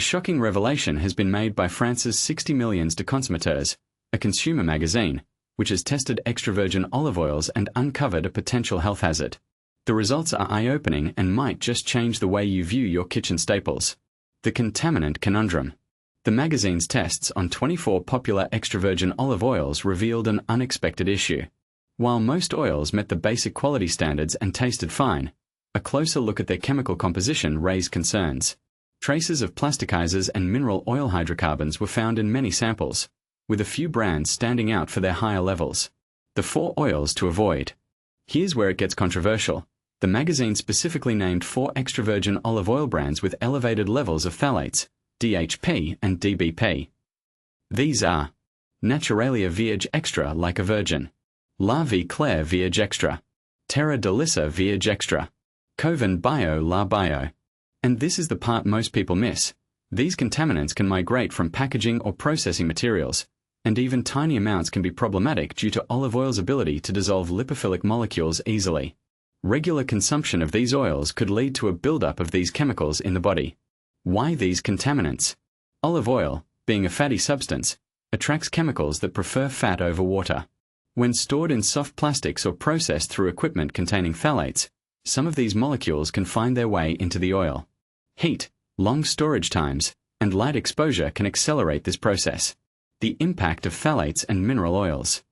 A shocking revelation has been made by France's 60 Millions de Consommateurs, a consumer magazine, which has tested extra virgin olive oils and uncovered a potential health hazard. The results are eye-opening and might just change the way you view your kitchen staples. The contaminant conundrum. The magazine's tests on 24 popular extra virgin olive oils revealed an unexpected issue. While most oils met the basic quality standards and tasted fine, a closer look at their chemical composition raised concerns. Traces of plasticizers and mineral oil hydrocarbons were found in many samples, with a few brands standing out for their higher levels. The 4 oils to avoid. Here's where it gets controversial. The magazine specifically named 4 extra virgin olive oil brands with elevated levels of phthalates, DEHP and DBP. These are Naturalia Vierge Extra like a virgin, La Vie Claire Vierge Extra, Terra Delissa Vierge Extra, Coven Bio La Bio. And this is the part most people miss. These contaminants can migrate from packaging or processing materials, and even tiny amounts can be problematic due to olive oil's ability to dissolve lipophilic molecules easily. Regular consumption of these oils could lead to a buildup of these chemicals in the body. Why these contaminants? Olive oil, being a fatty substance, attracts chemicals that prefer fat over water. When stored in soft plastics or processed through equipment containing phthalates, some of these molecules can find their way into the oil. Heat, long storage times, and light exposure can accelerate this process. The impact of phthalates and mineral oils.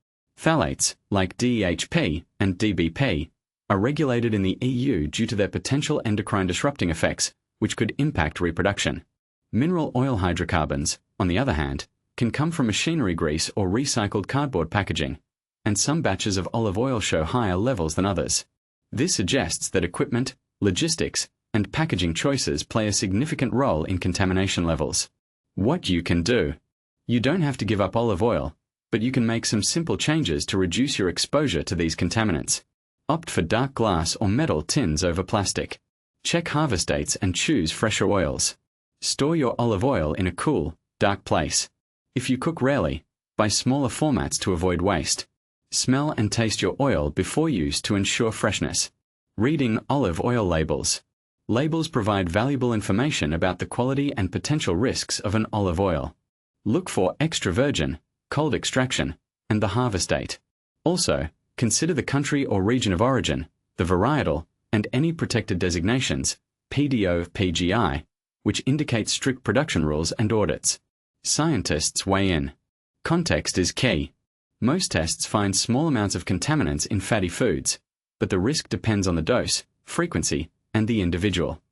Phthalates, like DEHP and DBP, are regulated in the EU due to their potential endocrine disrupting effects, which could impact reproduction. Mineral oil hydrocarbons, on the other hand, can come from machinery grease or recycled cardboard packaging, and some batches of olive oil show higher levels than others. This suggests that equipment, logistics, and packaging choices play a significant role in contamination levels. What you can do. You don't have to give up olive oil, but you can make some simple changes to reduce your exposure to these contaminants. Opt for dark glass or metal tins over plastic. Check harvest dates and choose fresher oils. Store your olive oil in a cool, dark place. If you cook rarely, buy smaller formats to avoid waste. Smell and taste your oil before use to ensure freshness. Reading olive oil labels. Labels provide valuable information about the quality and potential risks of an olive oil. Look for extra virgin, cold extraction, and the harvest date. Also, consider the country or region of origin, the varietal, and any protected designations, PDO, PGI, which indicate strict production rules and audits. Scientists weigh in. Context is key. Most tests find small amounts of contaminants in fatty foods, but the risk depends on the dose, frequency, and the individual.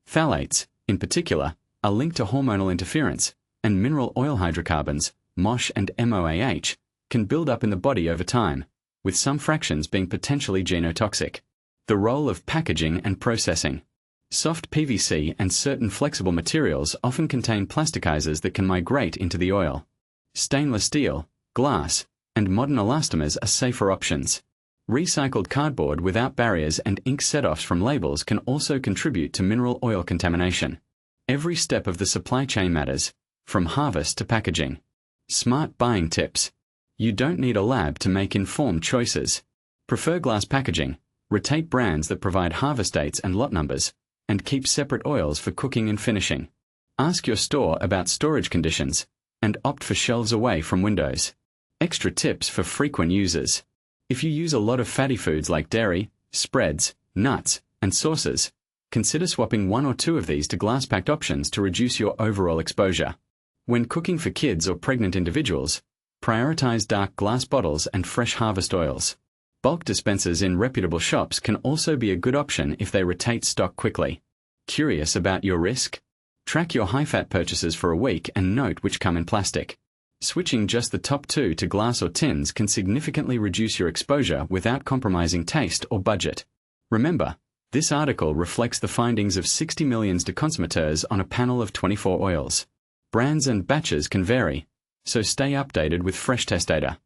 Phthalates, in particular, are linked to hormonal interference, and mineral oil hydrocarbons, MOSH and MOAH, can build up in the body over time, with some fractions being potentially genotoxic. The role of packaging and processing. Soft PVC and certain flexible materials often contain plasticizers that can migrate into the oil. Stainless steel, glass, and modern elastomers are safer options. Recycled cardboard without barriers and ink set-offs from labels can also contribute to mineral oil contamination. Every step of the supply chain matters, from harvest to packaging. Smart buying tips. You don't need a lab to make informed choices. Prefer glass packaging, rotate brands that provide harvest dates and lot numbers, and keep separate oils for cooking and finishing. Ask your store about storage conditions, and opt for shelves away from windows. Extra tips for frequent users. If you use a lot of fatty foods like dairy, spreads, nuts, and sauces, consider swapping 1 or 2 of these to glass-packed options to reduce your overall exposure. When cooking for kids or pregnant individuals, prioritize dark glass bottles and fresh harvest oils. Bulk dispensers in reputable shops can also be a good option if they rotate stock quickly. Curious about your risk? Track your high-fat purchases for a week and note which come in plastic. Switching just the top 2 to glass or tins can significantly reduce your exposure without compromising taste or budget. Remember, this article reflects the findings of 60 Millions de Consommateurs on a panel of 24 oils. Brands and batches can vary, so stay updated with fresh test data.